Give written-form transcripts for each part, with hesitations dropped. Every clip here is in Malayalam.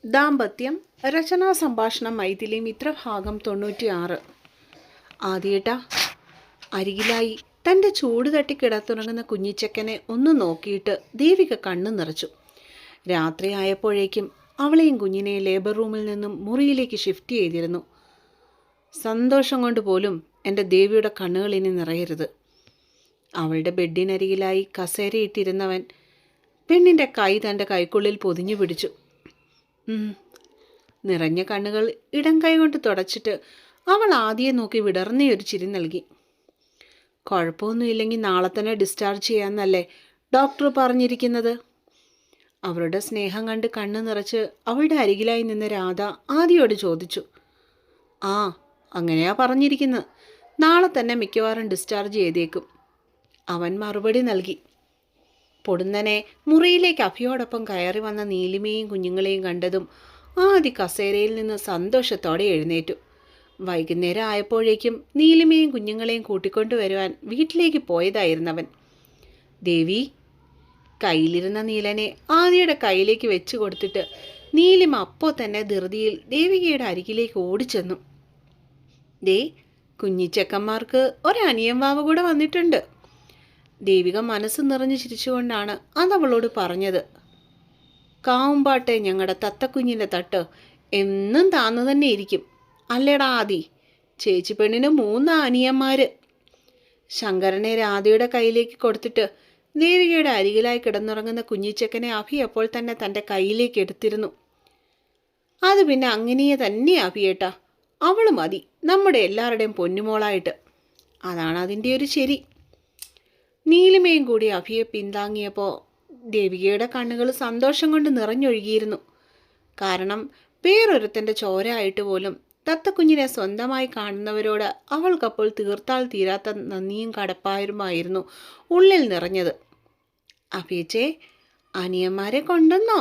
ദാമ്പത്യം രചനാ സംഭാഷണം മൈഥിലി മിത്രഭാഗം 96. ആദ്യേട്ടാ. അരികിലായി തൻ്റെ ചൂട് തട്ടി കിടത്തുറങ്ങുന്ന കുഞ്ഞിച്ചക്കനെ ഒന്ന് നോക്കിയിട്ട് ദേവിക കണ്ണു നിറച്ചു. രാത്രിയായപ്പോഴേക്കും അവളെയും കുഞ്ഞിനെയും ലേബർ റൂമിൽ നിന്നും മുറിയിലേക്ക് ഷിഫ്റ്റ് ചെയ്തിരുന്നു. സന്തോഷം കൊണ്ട് പോലും എൻ്റെ ദേവിയുടെ കണ്ണുകൾ ഇനി നിറയരുത്. അവളുടെ ബെഡിനരികിലായി കസേരയിട്ടിരുന്നവൻ പെണ്ണിൻ്റെ കൈ തൻ്റെ കൈക്കുള്ളിൽ പൊതിഞ്ഞു പിടിച്ചു. നിറഞ്ഞ കണ്ണുകൾ ഇടം കൈകൊണ്ട് തുടച്ചിട്ട് അവൾ ആദ്യം നോക്കി വിടർന്നയൊരു ചിരി നൽകി. കുഴപ്പമൊന്നുമില്ലെങ്കിൽ നാളെ തന്നെ ഡിസ്ചാർജ് ചെയ്യാമെന്നല്ലേ ഡോക്ടർ പറഞ്ഞിരിക്കുന്നത്? അവളുടെ സ്നേഹം കണ്ട് കണ്ണു നിറച്ച് അവളുടെ അരികിലായി നിന്ന രാധ ആദിയോട് ചോദിച്ചു. ആ, അങ്ങനെയാ പറഞ്ഞിരിക്കുന്നത്. നാളെ തന്നെ മിക്കവാറും ഡിസ്ചാർജ് ചെയ്തേക്കും, അവൻ മറുപടി നൽകി. പൊടുന്നനെ മുറിയിലേക്ക് അഭിയോടൊപ്പം കയറി വന്ന നീലിമയും കുഞ്ഞുങ്ങളെയും കണ്ടതും ആദി കസേരയിൽ നിന്ന് സന്തോഷത്തോടെ എഴുന്നേറ്റു. വൈകുന്നേരം ആയപ്പോഴേക്കും നീലിമയും കുഞ്ഞുങ്ങളെയും കൂട്ടിക്കൊണ്ടുവരുവാൻ വീട്ടിലേക്ക് പോയതായിരുന്നവൻ. ദേവി. കയ്യിലിരുന്ന നീലനെ ആദിയുടെ കയ്യിലേക്ക് വെച്ചു കൊടുത്തിട്ട് നീലിമ അപ്പോൾ തന്നെ ധൃതിയിൽ ദേവികയുടെ അരികിലേക്ക് ഓടിച്ചെന്നു. ദേ, കുഞ്ഞിച്ചക്കന്മാർക്ക് ഒരനിയൻ വാവ് കൂടെ വന്നിട്ടുണ്ട്. ദേവിക മനസ്സ് നിറഞ്ഞു ചിരിച്ചുകൊണ്ടാണ് അതവളോട് പറഞ്ഞത്. കാവുമ്പാട്ടെ ഞങ്ങളുടെ തത്തക്കുഞ്ഞിൻ്റെ തട്ട് എന്നും താന്നു തന്നെ ഇരിക്കും അല്ലേടാ ആദി? ചേച്ചി പെണ്ണിന് 3 അനിയന്മാർ. ശങ്കരനെ രാധയുടെ കയ്യിലേക്ക് കൊടുത്തിട്ട് ദേവികയുടെ അരികിലായി കിടന്നുറങ്ങുന്ന കുഞ്ഞിച്ചക്കനെ അഭി അപ്പോൾ തന്നെ തൻ്റെ കയ്യിലേക്ക് എടുത്തിരുന്നു. അത് പിന്നെ അങ്ങനെ തന്നെ അഭിയേട്ടാ, അവൾ മതി നമ്മുടെ എല്ലാവരുടെയും പൊന്നുമോളായിട്ട്. അതാണ് അതിൻ്റെ ഒരു ശരി. നീലിമയും കൂടി അഭിയെ പിന്താങ്ങിയപ്പോൾ ദേവികയുടെ കണ്ണുകൾ സന്തോഷം കൊണ്ട് നിറഞ്ഞൊഴുകിയിരുന്നു. കാരണം വേറൊരുത്തൻ്റെ ചോരയായിട്ട് പോലും തത്തക്കുഞ്ഞിനെ സ്വന്തമായി കാണുന്നവരോട് അവൾക്കപ്പോൾ തീർത്താൽ തീരാത്ത നന്ദിയും കടപ്പായുമായിരുന്നു ഉള്ളിൽ നിറഞ്ഞത്. അഭിയച്ചേ, അനിയന്മാരെ കൊണ്ടുവന്നോ?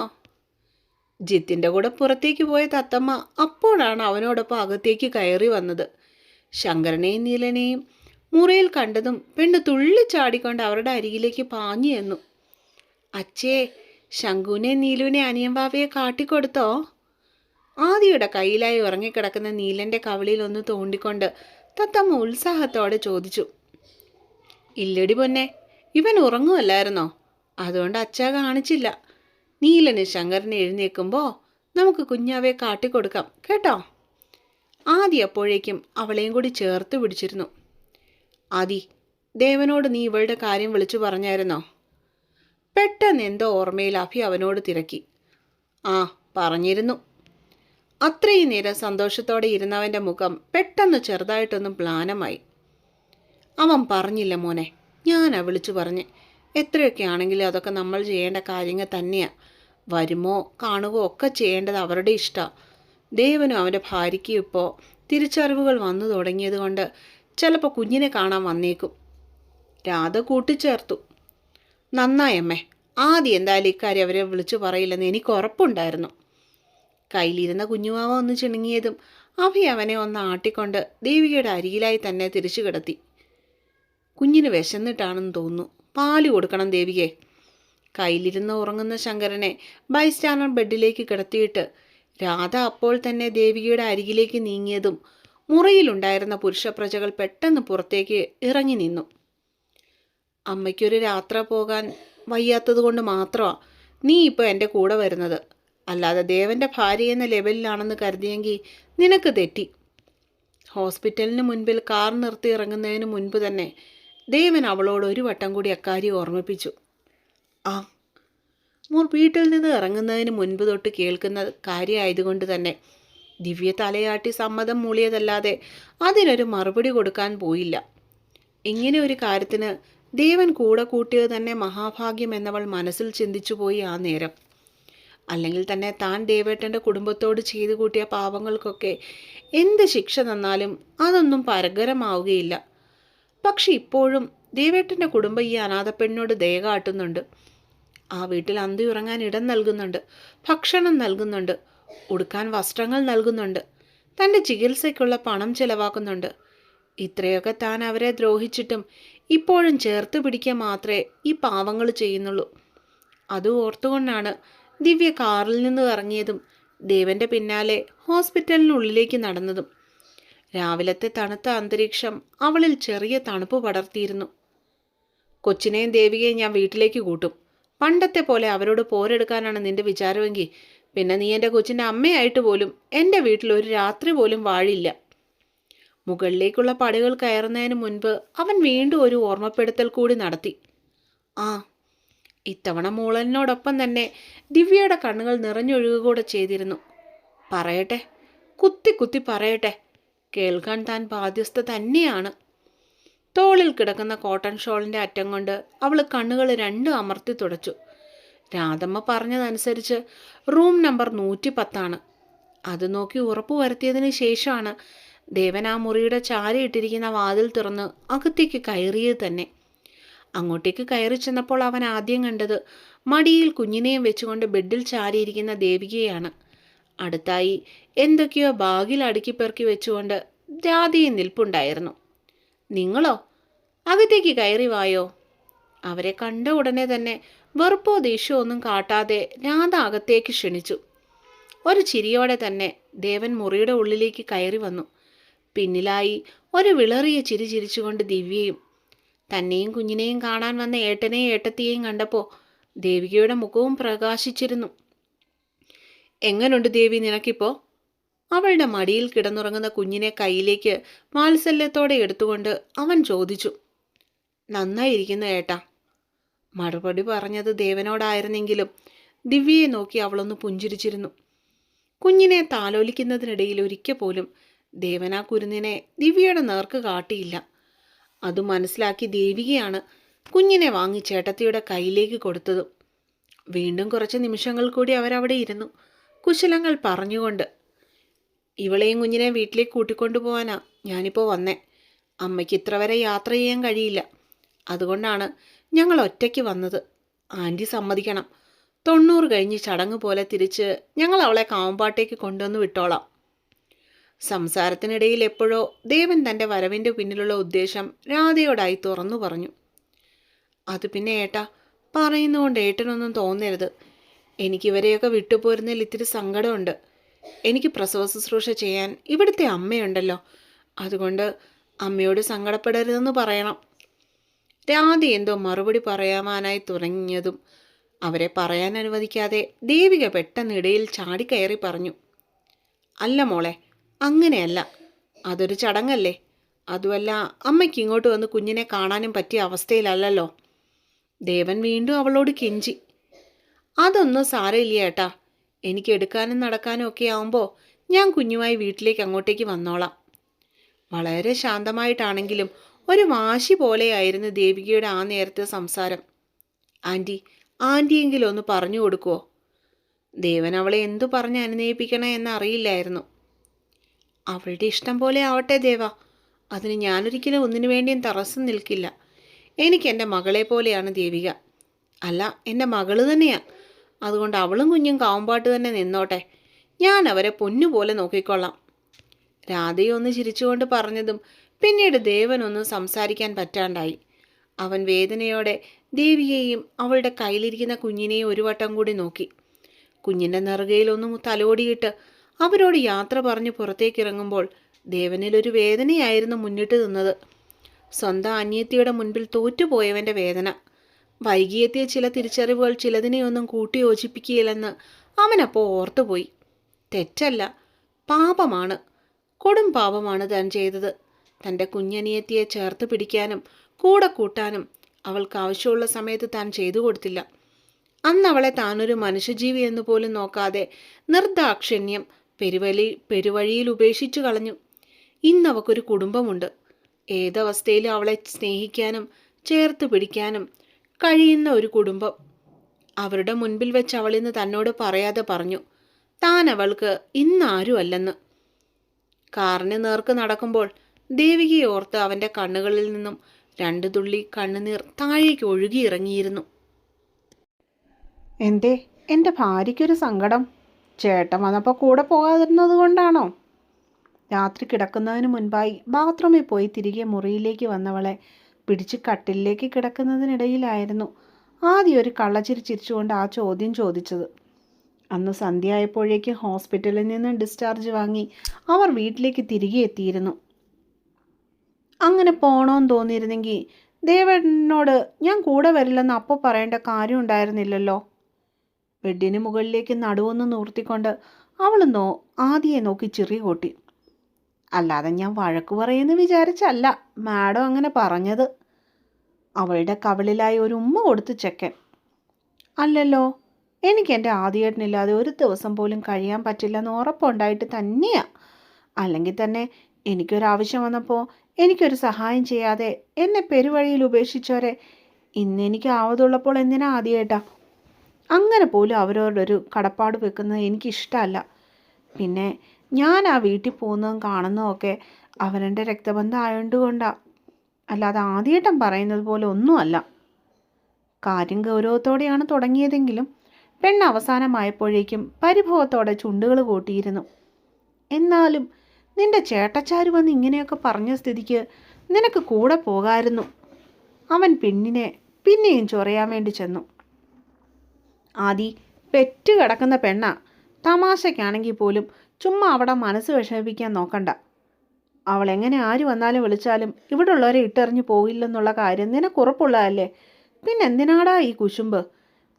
ജിത്തിൻ്റെ കൂടെ പുറത്തേക്ക് പോയ തത്തമ്മ അപ്പോഴാണ് അവനോടൊപ്പം അകത്തേക്ക് കയറി വന്നത്. ശങ്കരനെയും നീലനെയും മുറിയിൽ കണ്ടതും പെണ്ണ് തുള്ളിച്ചാടിക്കൊണ്ട് അവരുടെ അരികിലേക്ക് പാഞ്ഞു എന്നു. അച്ഛേ, ശങ്കുവിനെ നീലുവിനെ അനിയൻവാവയെ കാട്ടിക്കൊടുത്തോ? ആദിയുടെ കയ്യിലായി ഉറങ്ങിക്കിടക്കുന്ന നീലൻ്റെ കവിളിൽ ഒന്ന് തോണ്ടിക്കൊണ്ട് തത്തമ്മ ഉത്സാഹത്തോടെ ചോദിച്ചു. ഇല്ലടി പൊന്നെ, ഇവൻ ഉറങ്ങുമല്ലായിരുന്നോ? അതുകൊണ്ട് അച്ഛ കാണിച്ചില്ല. നീലന് ശങ്കരനെ എഴുന്നേൽക്കുമ്പോൾ നമുക്ക് കുഞ്ഞാവയെ കാട്ടിക്കൊടുക്കാം കേട്ടോ. ആദി അപ്പോഴേക്കും അവളെയും കൂടി ചേർത്ത് പിടിച്ചിരുന്നു. ആദി, ദേവനോട് നീ ഇവളുടെ കാര്യം വിളിച്ചു പറഞ്ഞായിരുന്നോ? പെട്ടെന്ന് എന്തോ ഓർമ്മയിൽ അഭി അവനോട് തിരക്കി. ആ, പറഞ്ഞിരുന്നു. അത്രയും നേരം സന്തോഷത്തോടെ ഇരുന്നവൻ്റെ മുഖം പെട്ടെന്ന് ചെറുതായിട്ടൊന്നും മ്ലാനമായി. അവൻ പറഞ്ഞില്ല മോനെ, ഞാനാ വിളിച്ചു പറഞ്ഞ്. എത്രയൊക്കെ ആണെങ്കിലും അതൊക്കെ നമ്മൾ ചെയ്യേണ്ട കാര്യങ്ങൾ തന്നെയാണ്. വരുമോ കാണുകയോ ഒക്കെ ചെയ്യേണ്ടത് അവരുടെ ഇഷ്ടമാണ്. ദേവനും അവൻ്റെ ഭാര്യയ്ക്കും ഇപ്പോൾ തിരിച്ചറിവുകൾ വന്നു തുടങ്ങിയത് കൊണ്ട് ചിലപ്പോൾ കുഞ്ഞിനെ കാണാൻ വന്നേക്കും. രാധ കൂട്ടിച്ചേർത്തു. നന്നായമ്മേ, ആദ്യം എന്തായാലും ഇക്കാര്യം അവരെ വിളിച്ചു പറയില്ലെന്ന് എനിക്ക് ഉറപ്പുണ്ടായിരുന്നു. കയ്യിലിരുന്ന കുഞ്ഞുമാവ ഒന്ന് ചിണുങ്ങിയതും അഭി അവനെ ഒന്ന് ആട്ടിക്കൊണ്ട് ദേവികയുടെ അരികിലായി തന്നെ തിരിച്ചു കിടത്തി. കുഞ്ഞിന് വിശന്നിട്ടാണെന്ന് തോന്നുന്നു, പാല് കൊടുക്കണം ദേവികയെ. കയ്യിലിരുന്ന് ഉറങ്ങുന്ന ശങ്കരനെ ബൈസ്റ്റാൻഡർ ബെഡിലേക്ക് കിടത്തിയിട്ട് രാധ അപ്പോൾ തന്നെ ദേവികയുടെ അരികിലേക്ക് നീങ്ങിയതും മുറിയിലുണ്ടായിരുന്ന പുരുഷപ്രജകൾ പെട്ടെന്ന് പുറത്തേക്ക് ഇറങ്ങി നിന്നു. അമ്മയ്ക്കൊരു യാത്ര പോകാൻ വയ്യാത്തത് കൊണ്ട് മാത്രമാണ് നീ ഇപ്പോൾ എൻ്റെ കൂടെ വരുന്നത്. അല്ലാതെ ദേവൻ്റെ ഭാര്യ എന്ന ലെവലിലാണെന്ന് കരുതിയെങ്കിൽ നിനക്ക് തെറ്റി. ഹോസ്പിറ്റലിന് മുൻപിൽ കാർ നിർത്തി ഇറങ്ങുന്നതിന് മുൻപ് തന്നെ ദേവൻ അവളോട് ഒരു വട്ടം കൂടി അക്കാര്യം ഓർമ്മിപ്പിച്ചു. ആ, വീട്ടിൽ നിന്ന് ഇറങ്ങുന്നതിന് മുൻപ് തൊട്ട് കേൾക്കുന്ന കാര്യമായതുകൊണ്ട് തന്നെ ദിവ്യ തലയാട്ടി സമ്മതം മൂളിയതല്ലാതെ അതിനൊരു മറുപടി കൊടുക്കാൻ പോയില്ല. ഇങ്ങനെ ഒരു കാര്യത്തിന് ദേവൻ കൂടെ കൂട്ടിയത് തന്നെ മഹാഭാഗ്യം എന്നവൾ മനസ്സിൽ ചിന്തിച്ചു പോയി ആ നേരം. അല്ലെങ്കിൽ തന്നെ താൻ ദേവേട്ടൻ്റെ കുടുംബത്തോട് ചെയ്തു കൂട്ടിയ പാപങ്ങൾക്കൊക്കെ എന്ത് ശിക്ഷ തന്നാലും അതൊന്നും പരകരമാവുകയില്ല. പക്ഷെ ഇപ്പോഴും ദേവേട്ടൻ്റെ കുടുംബം ഈ അനാഥപ്പെണ്ണിനോട് ദയ കാട്ടുന്നുണ്ട്. ആ വീട്ടിൽ അന്തി ഉറങ്ങാൻ ഇടം നൽകുന്നുണ്ട്, ഭക്ഷണം നൽകുന്നുണ്ട്, ഉടുക്കാൻ വസ്ത്രങ്ങൾ നൽകുന്നുണ്ട്, തൻ്റെ ചികിത്സയ്ക്കുള്ള പണം ചെലവാക്കുന്നുണ്ട്. ഇത്രയൊക്കെ താൻ അവരെ ദ്രോഹിച്ചിട്ടും ഇപ്പോഴും ചേർത്ത് പിടിക്കുക മാത്രമേ ഈ പാവങ്ങൾ ചെയ്യുന്നുള്ളൂ. അത് ഓർത്തുകൊണ്ടാണ് ദിവ്യ കാറിൽ നിന്ന് ഇറങ്ങിയതും ദേവൻ്റെ പിന്നാലെ ഹോസ്പിറ്റലിനുള്ളിലേക്ക് നടന്നതും. രാവിലത്തെ തണുത്ത അന്തരീക്ഷം അവളിൽ ചെറിയ തണുപ്പ് പടർത്തിയിരുന്നു. കൊച്ചിനെയും ദേവികയും ഞാൻ വീട്ടിലേക്ക് കൂട്ടും. പണ്ടത്തെ പോലെ അവരോട് പോരെടുക്കാനാണ് നിന്റെ വിചാരമെങ്കിൽ പിന്നെ നീ എൻ്റെ കൊച്ചിൻ്റെ അമ്മയായിട്ട് പോലും എൻ്റെ വീട്ടിൽ ഒരു രാത്രി പോലും വാഴില്ല. മുകളിലേക്കുള്ള പടികൾ കയറുന്നതിന് മുൻപ് അവൻ വീണ്ടും ഒരു ഓർമ്മപ്പെടുത്തൽ കൂടി നടത്തി. ആ, ഇത്തവണ മൂളലിനോടൊപ്പം തന്നെ ദിവ്യയുടെ കണ്ണുകൾ നിറഞ്ഞൊഴുകുക കൂടെ ചെയ്തിരുന്നു. പറയട്ടെ, കുത്തി കുത്തി പറയട്ടെ, കേൾക്കാൻ താൻ ബാധ്യസ്ഥ തന്നെയാണ്. തോളിൽ കിടക്കുന്ന കോട്ടൺ ഷോളിൻ്റെ അറ്റം കൊണ്ട് അവൾ കണ്ണുകൾ രണ്ടും അമർത്തി തുടച്ചു. രാധമ്മ പറഞ്ഞതനുസരിച്ച് റൂം നമ്പർ 110. അത് നോക്കി ഉറപ്പു വരുത്തിയതിന് ശേഷമാണ് ദേവൻ ആ മുറിയുടെ ചാരിയിട്ടിരിക്കുന്ന വാതിൽ തുറന്ന് അകത്തേക്ക് കയറിയത് തന്നെ. അങ്ങോട്ടേക്ക് കയറി ചെന്നപ്പോൾ അവൻ ആദ്യം കണ്ടത് മടിയിൽ കുഞ്ഞിനെയും വെച്ചുകൊണ്ട് ബെഡിൽ ചാരിയിരിക്കുന്ന ദേവികയാണ്. അടുത്തായി എന്തൊക്കെയോ ബാഗിൽ അടുക്കിപ്പെറുക്കി വെച്ചുകൊണ്ട് രാധയും നിൽപ്പുണ്ടായിരുന്നു. നിങ്ങളോ? അകത്തേക്ക് കയറി വായോ. അവരെ കണ്ട ഉടനെ തന്നെ വെറുപ്പോ ദേഷ്യമോ ഒന്നും കാട്ടാതെ രാധ അകത്തേക്ക് ക്ഷണിച്ചു. ഒരു ചിരിയോടെ തന്നെ ദേവൻ മുറിയുടെ ഉള്ളിലേക്ക് കയറി വന്നു. പിന്നിലായി ഒരു വിളറിയ ചിരി ചിരിച്ചുകൊണ്ട് ദിവ്യയും. തന്നെയും കുഞ്ഞിനെയും കാണാൻ വന്ന ഏട്ടനെയും ഏട്ടത്തിയെയും കണ്ടപ്പോൾ ദേവികയുടെ മുഖവും പ്രകാശിച്ചിരുന്നു. എങ്ങനുണ്ട് ദേവി നിനക്കിപ്പോൾ? അവളുടെ മടിയിൽ കിടന്നുറങ്ങുന്ന കുഞ്ഞിനെ കയ്യിലേക്ക് വാത്സല്യത്തോടെ എടുത്തുകൊണ്ട് അവൻ ചോദിച്ചു. നന്നായിരിക്കുന്നു ഏട്ടാ. മറുപടി പറഞ്ഞത് ദേവനോടായിരുന്നെങ്കിലും ദിവ്യയെ നോക്കി അവളൊന്ന് പുഞ്ചിരിച്ചിരുന്നു. കുഞ്ഞിനെ താലോലിക്കുന്നതിനിടയിൽ ഒരിക്കൽ പോലും ദേവൻ ആ കുരുന്നിനെ ദിവ്യയുടെ നേർക്ക് കാട്ടിയില്ല. അത് മനസ്സിലാക്കി ദേവികയാണ് കുഞ്ഞിനെ വാങ്ങി ചേട്ടത്തിയുടെ കയ്യിലേക്ക് കൊടുത്തത്. വീണ്ടും കുറച്ച് നിമിഷങ്ങൾ കൂടി അവരവിടെ ഇരുന്നു കുശലങ്ങൾ പറഞ്ഞുകൊണ്ട്. ഇവളെയും കുഞ്ഞിനെ വീട്ടിലേക്ക് കൂട്ടിക്കൊണ്ടുപോകാനാ ഞാനിപ്പോൾ വന്നേ. അമ്മയ്ക്ക് ഇത്ര വരെ യാത്ര ചെയ്യാൻ കഴിയില്ല. അതുകൊണ്ടാണ് ഞങ്ങൾ ഒറ്റയ്ക്ക് വന്നത്. ആൻറ്റി സമ്മതിക്കണം. 90 കഴിഞ്ഞ് ചടങ്ങ് പോലെ തിരിച്ച് ഞങ്ങൾ അവളെ കാവുമ്പാട്ടേക്ക് കൊണ്ടുവന്ന് വിട്ടോളാം. സംസാരത്തിനിടയിൽ എപ്പോഴോ ദേവൻ തൻ്റെ വരവിൻ്റെ പിന്നിലുള്ള ഉദ്ദേശം രാധയോടായി തുറന്നു പറഞ്ഞു. അത് പിന്നെ ഏട്ടാ, പറയുന്നതുകൊണ്ട് ഏട്ടനൊന്നും തോന്നരുത്. എനിക്കിവരെയൊക്കെ വിട്ടുപോരുന്നതിൽ ഇത്തിരി സങ്കടമുണ്ട്. എനിക്ക് പ്രസവ ശുശ്രൂഷ ചെയ്യാൻ ഇവിടുത്തെ അമ്മയുണ്ടല്ലോ. അതുകൊണ്ട് അമ്മയോട് സങ്കടപ്പെടരുതെന്ന് പറയണം. രാധ എന്തോ മറുപടി പറയാനായി തുടങ്ങിയതും അവരെ പറയാൻ അനുവദിക്കാതെ ദേവിക പെട്ടെന്ന് ഇടയിൽ ചാടിക്കയറി പറഞ്ഞു. അല്ല മോളെ, അങ്ങനെയല്ല. അതൊരു ചടങ്ങല്ലേ. അതുമല്ല, അമ്മയ്ക്ക് ഇങ്ങോട്ട് വന്ന് കുഞ്ഞിനെ കാണാനും പറ്റിയ അവസ്ഥയിലല്ലല്ലോ. ദേവൻ വീണ്ടും അവളോട് കെഞ്ചി. അതൊന്നും സാരമില്ല ഏട്ടാ. എനിക്ക് എടുക്കാനും നടക്കാനും ഒക്കെ ആവുമ്പോൾ ഞാൻ കുഞ്ഞുമായി വീട്ടിലേക്ക് അങ്ങോട്ടേക്ക് വന്നോളാം. വളരെ ശാന്തമായിട്ടാണെങ്കിലും ഒരു വാശി പോലെയായിരുന്നു ദേവികയുടെ ആ നേരത്തെ സംസാരം. ആൻറ്റിയെങ്കിലും ഒന്ന് പറഞ്ഞു കൊടുക്കുമോ? ദേവൻ അവളെ എന്തു പറഞ്ഞ് അനുനയിപ്പിക്കണേ എന്നറിയില്ലായിരുന്നു. അവളുടെ ഇഷ്ടം പോലെ ആവട്ടെ ദേവാ. അതിന് ഞാനൊരിക്കലും ഒന്നിനു വേണ്ടിയും തടസ്സം നിൽക്കില്ല. എനിക്ക് എൻ്റെ മകളെ പോലെയാണ് ദേവിക. അല്ല, എൻ്റെ മകള് തന്നെയാണ്. അതുകൊണ്ട് അവളും കുഞ്ഞും കാവുമ്പാട്ട് തന്നെ നിന്നോട്ടെ. ഞാൻ അവരെ പൊന്നുപോലെ നോക്കിക്കൊള്ളാം. രാധയൊന്ന് ചിരിച്ചുകൊണ്ട് പറഞ്ഞതും പിന്നീട് ദേവനൊന്നും സംസാരിക്കാൻ പറ്റാണ്ടായി. അവൻ വേദനയോടെ ദേവിയെയും അവളുടെ കയ്യിലിരിക്കുന്ന കുഞ്ഞിനെയും ഒരു വട്ടം കൂടി നോക്കി. കുഞ്ഞിൻ്റെ നെറുകയിലൊന്നും തലോടിയിട്ട് അവരോട് യാത്ര പറഞ്ഞ് പുറത്തേക്കിറങ്ങുമ്പോൾ ദേവനിലൊരു വേദനയായിരുന്നു മുന്നിട്ട് നിന്നത്. സ്വന്തം അനിയത്തിയുടെ മുൻപിൽ തോറ്റുപോയവൻ്റെ വേദന. വൈകിയെത്തിയ ചില തിരിച്ചറിവുകൾ ചിലതിനെയൊന്നും കൂട്ടി യോജിപ്പിക്കുകയില്ലെന്ന് അവനപ്പോൾ ഓർത്തുപോയി. തെറ്റല്ല, പാപമാണ്. കൊടും പാപമാണ് താൻ ചെയ്തത്. തൻ്റെ കുഞ്ഞനിയത്തിയെ ചേർത്ത് പിടിക്കാനും കൂടെ കൂട്ടാനും അവൾക്ക് ആവശ്യമുള്ള സമയത്ത് താൻ ചെയ്തു കൊടുത്തില്ല. അന്ന് അവളെ താനൊരു മനുഷ്യജീവി എന്ന് പോലും നോക്കാതെ നിർദാക്ഷിണ്യം പെരുവഴിയിൽ ഉപേക്ഷിച്ചു കളഞ്ഞു. ഇന്നവക്കൊരു കുടുംബമുണ്ട്. ഏതവസ്ഥയിലും അവളെ സ്നേഹിക്കാനും ചേർത്ത് പിടിക്കാനും കഴിയുന്ന ഒരു കുടുംബം. അവരുടെ മുൻപിൽ വെച്ച് അവളിന്ന് തന്നോട് പറയാതെ പറഞ്ഞു താൻ അവൾക്ക് ഇന്നാരും അല്ലെന്ന്. കാറിന് നേർക്ക് നടക്കുമ്പോൾ ദേവികയെ ഓർത്ത് അവൻ്റെ കണ്ണുകളിൽ നിന്നും 2 തുള്ളി കണ്ണുനീർ താഴേക്ക് ഒഴുകിയിറങ്ങിയിരുന്നു. എന്തേ എൻ്റെ ഭാര്യയ്ക്കൊരു സങ്കടം? ചേട്ടൻ വന്നപ്പോൾ കൂടെ പോകാതിരുന്നത് കൊണ്ടാണോ? രാത്രി കിടക്കുന്നതിന് മുൻപായി ബാത്റൂമിൽ പോയി തിരികെ മുറിയിലേക്ക് വന്നവളെ പിടിച്ച് കട്ടിലേക്ക് കിടക്കുന്നതിനിടയിലായിരുന്നു ആദ്യം ഒരു കള്ളച്ചിരി ചിരിച്ചുകൊണ്ട് ആ ചോദ്യം ചോദിച്ചത്. അന്ന് സന്ധ്യയായപ്പോഴേക്ക് ഹോസ്പിറ്റലിൽ നിന്ന് ഡിസ്ചാർജ് വാങ്ങി അവർ വീട്ടിലേക്ക് തിരികെ എത്തിയിരുന്നു. അങ്ങനെ പോകണമെന്ന് തോന്നിയിരുന്നെങ്കിൽ ദേവേട്ടനോട് ഞാൻ കൂടെ വരില്ലെന്ന് അപ്പോൾ പറയേണ്ട കാര്യം ഉണ്ടായിരുന്നില്ലല്ലോ. ബെഡിന് മുകളിലേക്ക് നടുവൊന്ന് നൂർത്തിക്കൊണ്ട് അവൾ ആദിയെ നോക്കി ചിറി കൂട്ടി. അല്ലാതെ ഞാൻ വഴക്കു പറയുമെന്ന് വിചാരിച്ചല്ല മാഡം അങ്ങനെ പറഞ്ഞത്. അവളുടെ കവിളിലായി ഒരു ഉമ്മ കൊടുത്ത് ചെക്കൻ. അല്ലല്ലോ, എനിക്ക് എൻ്റെ ആദിയേട്ടനില്ലാതെ ഒരു ദിവസം പോലും കഴിയാൻ പറ്റില്ലെന്ന് ഉറപ്പുണ്ടായിട്ട് തന്നെയാ. അല്ലെങ്കിൽ തന്നെ എനിക്കൊരാവശ്യം വന്നപ്പോൾ എനിക്കൊരു സഹായം ചെയ്യാതെ എന്നെ പെരുവഴിയിൽ ഉപേക്ഷിച്ചവരെ ഇന്നെനിക്ക് ആവതുള്ളപ്പോൾ എന്തിനാ ആദിയേട്ടാ? അങ്ങനെ പോലും അവരോടൊരു കടപ്പാട് വെക്കുന്നത് എനിക്കിഷ്ടമല്ല. പിന്നെ ഞാൻ ആ വീട്ടിൽ പോകുന്നതും കാണുന്നതൊക്കെ അവരുടെ രക്തബന്ധം ആയതുകൊണ്ടാണ്, അല്ലാതെ ആദിയേട്ടൻ പറയുന്നത് പോലെ ഒന്നുമല്ല. കാര്യം ഗൗരവത്തോടെയാണ് തുടങ്ങിയതെങ്കിലും പെണ്ണ് അവസാനമായപ്പോഴേക്കും പരിഭവത്തോടെ ചുണ്ടുകൾ കൂട്ടിയിരുന്നു. എന്നാലും നിന്റെ ചേട്ടച്ചാര് വന്ന് ഇങ്ങനെയൊക്കെ പറഞ്ഞ സ്ഥിതിക്ക് നിനക്ക് കൂടെ പോകാമായിരുന്നു. അവൻ പെണ്ണിനെ പിന്നെയും ചൊറയാൻ വേണ്ടി ചെന്നു. ആദി പെറ്റ് കിടക്കുന്ന പെണ്ണാ. തമാശയ്ക്കാണെങ്കിൽ പോലും ചുമ്മാ അവിടെ മനസ്സ് വിഷമിപ്പിക്കാൻ നോക്കണ്ട. അവൾ എങ്ങനെ ആര് വന്നാലും വിളിച്ചാലും ഇവിടെ ഉള്ളവരെ ഇട്ടെറിഞ്ഞു പോകില്ലെന്നുള്ള കാര്യം നിനക്കുറപ്പുള്ളതല്ലേ. പിന്നെ എന്തിനാടാ ഈ കുശുമ്പ്?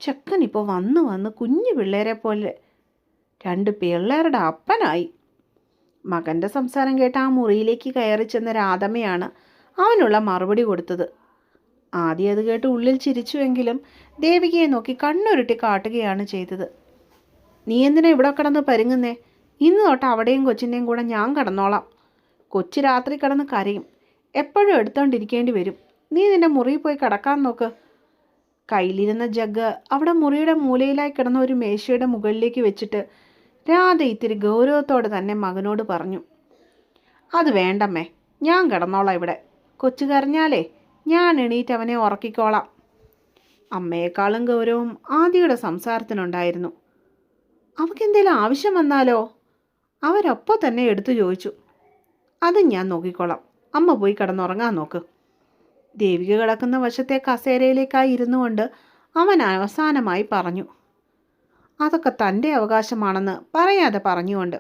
ചെക്കൻ ഇപ്പോൾ വന്ന് വന്ന് കുഞ്ഞു പിള്ളേരെ പോലെ 2 പിള്ളേരുടെ അപ്പനായി. മകൻ്റെ സംസാരം കേട്ട ആ മുറിയിലേക്ക് കയറി ചെന്ന രാധമ്മയാണ് അവനുള്ള മറുപടി കൊടുത്തത്. ആദ്യം അത് കേട്ട് ഉള്ളിൽ ചിരിച്ചുവെങ്കിലും ദേവികയെ നോക്കി കണ്ണുരുട്ടി കാട്ടുകയാണ് ചെയ്തത്. നീ എന്തിനാ ഇവിടെ കിടന്ന് പരുങ്ങുന്നേ? ഇന്ന് തൊട്ട് അവിടെയും കൊച്ചിൻ്റെയും കൂടെ ഞാൻ കിടന്നോളാം. കൊച്ചി രാത്രി കിടന്ന് കരയും, എപ്പോഴും എടുത്തോണ്ടിരിക്കേണ്ടി വരും. നീ നിന്റെ മുറിയിൽ പോയി കിടക്കാൻ നോക്ക്. കയ്യിലിരുന്ന ജഗ് അവിടെ മുറിയുടെ മൂലയിലായി കിടന്ന ഒരു മേശയുടെ മുകളിലേക്ക് വെച്ചിട്ട് രാധ ഇത്തിരി ഗൗരവത്തോടെ തന്നെ മകനോട് പറഞ്ഞു. അത് വേണ്ടമ്മേ, ഞാൻ കിടന്നോളാം ഇവിടെ. കൊച്ചു കരഞ്ഞാലേ ഞാൻ എണീറ്റ് അവനെ ഉറക്കിക്കോളാം. അമ്മയെക്കാളും ഗൗരവം ആദിയുടെ സംസാരത്തിനുണ്ടായിരുന്നു. അവക്കെന്തേലും ആവശ്യം വന്നാലോ? അവരപ്പോൾ തന്നെ എടുത്തു ചോദിച്ചു. അത് ഞാൻ നോക്കിക്കോളാം, അമ്മ പോയി കിടന്നുറങ്ങാൻ നോക്ക്. ദേവിക കിടക്കുന്ന വശത്തെ കസേരയിലേക്കായി ഇരുന്നു കൊണ്ട് അവൻ അവസാനമായി പറഞ്ഞു. അതൊക്കെ തൻ്റെ അവകാശമാണെന്ന് പറയാതെ പറഞ്ഞുകൊണ്ട്.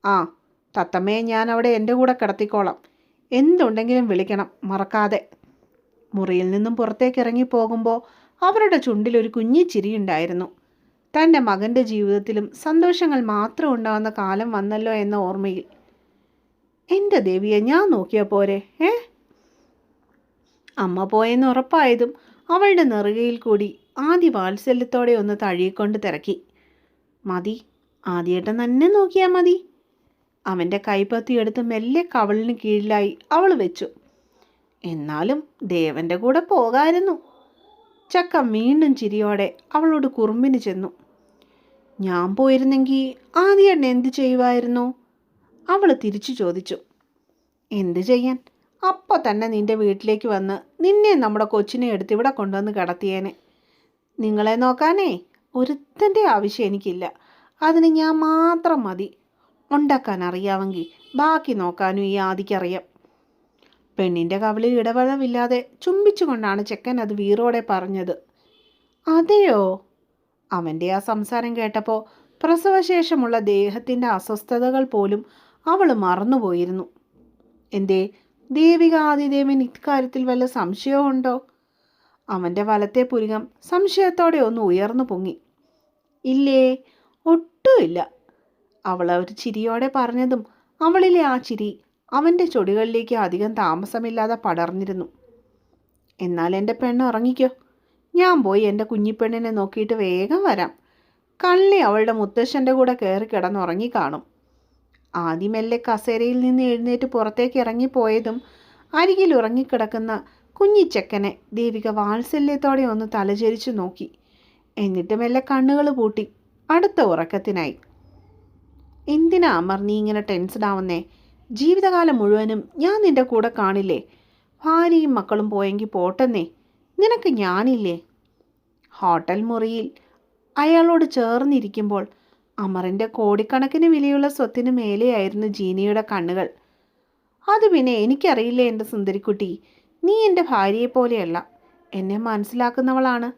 ആ, തത്തമ്മയെ ഞാൻ അവിടെ എൻ്റെ കൂടെ കിടത്തിക്കോളാം. എന്തുണ്ടെങ്കിലും വിളിക്കണം, മറക്കാതെ. മുറിയിൽ നിന്നും പുറത്തേക്ക് ഇറങ്ങി പോകുമ്പോൾ അവരുടെ ചുണ്ടിലൊരു കുഞ്ഞി ചിരിയുണ്ടായിരുന്നു. തൻ്റെ മകൻ്റെ ജീവിതത്തിലും സന്തോഷങ്ങൾ മാത്രം ഉണ്ടാകുന്ന കാലം വന്നല്ലോ എന്ന ഓർമ്മയിൽ. എൻ്റെ ദേവിയെ ഞാൻ നോക്കിയാൽ പോരെ? അമ്മ പോയെന്ന് ഉറപ്പായതും അവളുടെ നെറുകയിൽ കൂടി ആദി വാത്സല്യത്തോടെ ഒന്ന് തഴുകിക്കൊണ്ട് തിരക്കി. മതി, ആദ്യേട്ടൻ തന്നെ നോക്കിയാൽ മതി. അവൻ്റെ കൈപ്പത്തിയെടുത്ത് മെല്ലെ കവളിന് കീഴിലായി അവൾ വെച്ചു. എന്നാലും ദേവൻ്റെ കൂടെ പോകായിരുന്നു. ചക്ക വീണ്ടും ചിരിയോടെ അവളോട് കുറുമ്പിന് ചെന്നു. ഞാൻ പോയിരുന്നെങ്കിൽ ആദ്യേട്ടൻ എന്ത് ചെയ്യുമായിരുന്നു? അവൾ തിരിച്ചു ചോദിച്ചു. എന്ത് ചെയ്യാൻ? അപ്പോൾ തന്നെ നിൻ്റെ വീട്ടിലേക്ക് വന്ന് നിന്നെ നമ്മുടെ കൊച്ചിനെ എടുത്ത് ഇവിടെ കൊണ്ടുവന്ന് കിടത്തിയേനെ. നിങ്ങളെ നോക്കാനേ ഒരുത്തൻ്റെ ആവശ്യം എനിക്കില്ല. അതിന് ഞാൻ മാത്രം മതി. ഉണ്ടാക്കാൻ അറിയാമെങ്കിൽ ബാക്കി നോക്കാനും ഈ ആദിക്കറിയാം. പെണ്ണിൻ്റെ കവിളിൽ ഇടവേളവില്ലാതെ ചുംബിച്ചുകൊണ്ടാണ് ചെക്കൻ അത് വീറോടെ പറഞ്ഞത്. അതെയോ? അവൻ്റെ ആ സംസാരം കേട്ടപ്പോൾ പ്രസവശേഷമുള്ള ദേഹത്തിൻ്റെ അസ്വസ്ഥതകൾ പോലും അവൾ മറന്നുപോയിരുന്നു. എന്തേ, ദേവിക ആദിദേവൻ ഇക്കാര്യത്തിൽ വല്ല സംശയമുണ്ടോ? അവൻ്റെ വലത്തെ പുരികം സംശയത്തോടെ ഒന്ന് ഉയർന്നു പൊങ്ങി. ഇല്ലേ, ഒട്ടുമില്ല. അവൾ ഒരു ചിരിയോടെ പറഞ്ഞതും അവളിലെ ആ ചിരി അവൻ്റെ ചൊടികളിലേക്ക് അധികം താമസമില്ലാതെ പടർന്നിരുന്നു. എന്നാൽ എൻ്റെ പെണ്ണ് ഉറങ്ങിക്കോ. ഞാൻ പോയി എൻ്റെ കുഞ്ഞിപ്പെണ്ണിനെ നോക്കിയിട്ട് വേഗം വരാം. കള്ളി അവളുടെ മുത്തശ്ശൻ്റെ കൂടെ കയറി കിടന്നുറങ്ങി കാണും. ആദ്യമെല്ലെ കസേരയിൽ നിന്ന് എഴുന്നേറ്റ് പുറത്തേക്ക് ഇറങ്ങിപ്പോയതും അരികിൽ ഉറങ്ങിക്കിടക്കുന്ന കുഞ്ഞിച്ചക്കനെ ദേവിക വാത്സല്യത്തോടെ ഒന്ന് തലചരിച്ചു നോക്കി. എന്നിട്ട് മെല്ലെ കണ്ണുകൾ പൂട്ടി അടുത്ത ഉറക്കത്തിനായി. എന്തിനാ അമർ നീ ഇങ്ങനെ ടെൻസ്ഡ് ആവുന്നേ? ജീവിതകാലം മുഴുവനും ഞാൻ നിൻ്റെ കൂടെ കാണില്ലേ? ഭാര്യയും മക്കളും പോയെങ്കിൽ പോട്ടെന്നേ, നിനക്ക് ഞാനില്ലേ? ഹോട്ടൽ മുറിയിൽ അയാളോട് ചേർന്നിരിക്കുമ്പോൾ അമറിൻ്റെ കോടിക്കണക്കിന് വിലയുള്ള സ്വത്തിന് മേലെയായിരുന്നു ജീനിയുടെ കണ്ണുകൾ. അത് പിന്നെ എനിക്കറിയില്ലേ എൻ്റെ സുന്ദരിക്കുട്ടി, നീ എൻ്റെ ഭാര്യയെപ്പോലെയല്ല, എന്നെ മനസ്സിലാക്കുന്നവളാണ്.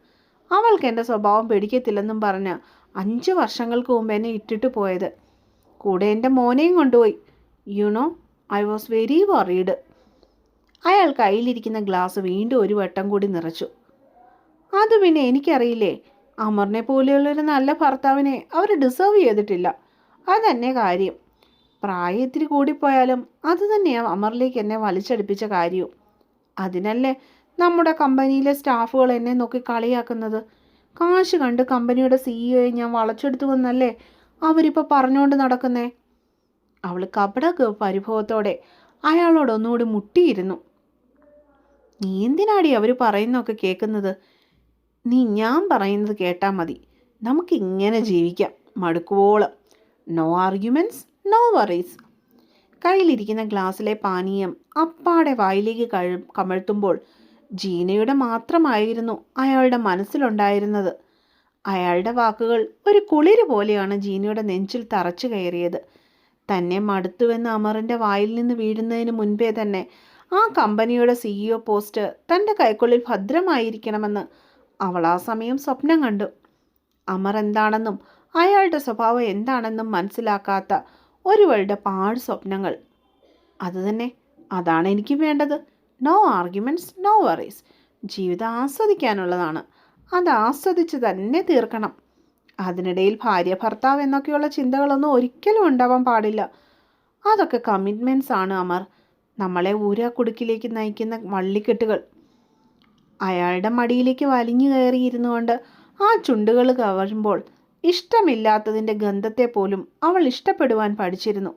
അവൾക്ക് എൻ്റെ സ്വഭാവം പിടിക്കത്തില്ലെന്നും പറഞ്ഞ് 5 വർഷങ്ങൾക്ക് മുമ്പ് എന്നെ ഇട്ടിട്ട് പോയത്. കൂടെ എൻ്റെ മോനെയും കൊണ്ടുപോയി. I was very worried. അയാൾ കയ്യിലിരിക്കുന്ന ഗ്ലാസ് വീണ്ടും ഒരു വട്ടം കൂടി നിറച്ചു. അത് പിന്നെ എനിക്കറിയില്ലേ, അമറിനെ പോലെയുള്ളൊരു നല്ല ഭർത്താവിനെ അവർ ഡിസേർവ് ചെയ്തിട്ടില്ല. അതന്നെ കാര്യം. പ്രായം ഇത്തിരി കൂടിപ്പോയാലും അത് തന്നെയാണ് അമറിലേക്ക് എന്നെ വലിച്ചടുപ്പിച്ച കാര്യവും. അതിനല്ലേ നമ്മുടെ കമ്പനിയിലെ സ്റ്റാഫുകൾ എന്നെ നോക്കി കളിയാക്കുന്നത്. കാശ് കണ്ട് കമ്പനിയുടെ സിഇഒയെ ഞാൻ വളച്ചെടുത്തുവെന്നല്ലേ അവരിപ്പോൾ പറഞ്ഞുകൊണ്ട് നടക്കുന്നേ. അവൾ കപട പരിഭവത്തോടെ അയാളോട് ഒന്നുകൂടി മുട്ടിയിരുന്നു. നീ എന്തിനാടി അവർ പറയുന്നതൊക്കെ കേൾക്കുന്നത്? നീ ഞാൻ പറയുന്നത് കേട്ടാൽ മതി. നമുക്കിങ്ങനെ ജീവിക്കാം മടുക്കുവോളം. No arguments, no worries. കയ്യിലിരിക്കുന്ന ഗ്ലാസ്സിലെ പാനീയം അപ്പാടെ വായിലേക്ക് കമഴ്ത്തുമ്പോൾ ജീനയുടെ മാത്രമായിരുന്നു അയാളുടെ മനസ്സിലുണ്ടായിരുന്നത്. അയാളുടെ വാക്കുകൾ ഒരു കുളിര് പോലെയാണ് ജീനയുടെ നെഞ്ചിൽ തറച്ചു കയറിയത്. തന്നെ മടുത്തുവെന്ന് അമറിൻ്റെ വായിൽ നിന്ന് വീഴുന്നതിന് മുൻപേ തന്നെ ആ കമ്പനിയുടെ സിഇഒ പോസ്റ്റ് തൻ്റെ കൈക്കുള്ളിൽ ഭദ്രമായിരിക്കണമെന്ന് അവൾ ആ സമയം സ്വപ്നം കണ്ടു. അമർ എന്താണെന്നും അയാളുടെ സ്വഭാവം എന്താണെന്നും മനസ്സിലാക്കാത്ത ഒരുവളുടെ പാഴ് സ്വപ്നങ്ങൾ. അതുതന്നെ, അതാണ് എനിക്ക് വേണ്ടത്. No arguments, no worries. ജീവിതം ആസ്വദിക്കാനുള്ളതാണ്. അത് ആസ്വദിച്ച് തന്നെ തീർക്കണം. അതിനിടയിൽ ഭാര്യ ഭർത്താവ് എന്നൊക്കെയുള്ള ചിന്തകളൊന്നും ഒരിക്കലും ഉണ്ടാവാൻ പാടില്ല. അതൊക്കെ കമ്മിറ്റ്മെൻറ്റ്സ് ആണ് അമർ, നമ്മളെ ഊരാക്കുടുക്കിലേക്ക് നയിക്കുന്ന വള്ളിക്കെട്ടുകൾ. അയാളുടെ മടിയിലേക്ക് വലിഞ്ഞു കയറിയിരുന്നു കൊണ്ട് ആ ചുണ്ടുകൾ കവരുമ്പോൾ ഇഷ്ടമില്ലാത്തതിൻ്റെ ഗന്ധത്തെ പോലും അവൾ ഇഷ്ടപ്പെടുവാൻ പഠിച്ചിരുന്നു.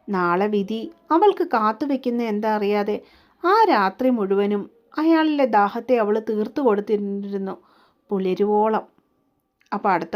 നാളെ വിധി അവൾക്ക് കാത്തുവെക്കുന്ന എന്താ അറിയാതെ ആ രാത്രി മുഴുവനും അയാളിലെ ദാഹത്തെ അവൾ തീർത്തു കൊടുത്തിരുന്നു പുലരുവോളം. അപ്പോൾ അടുത്ത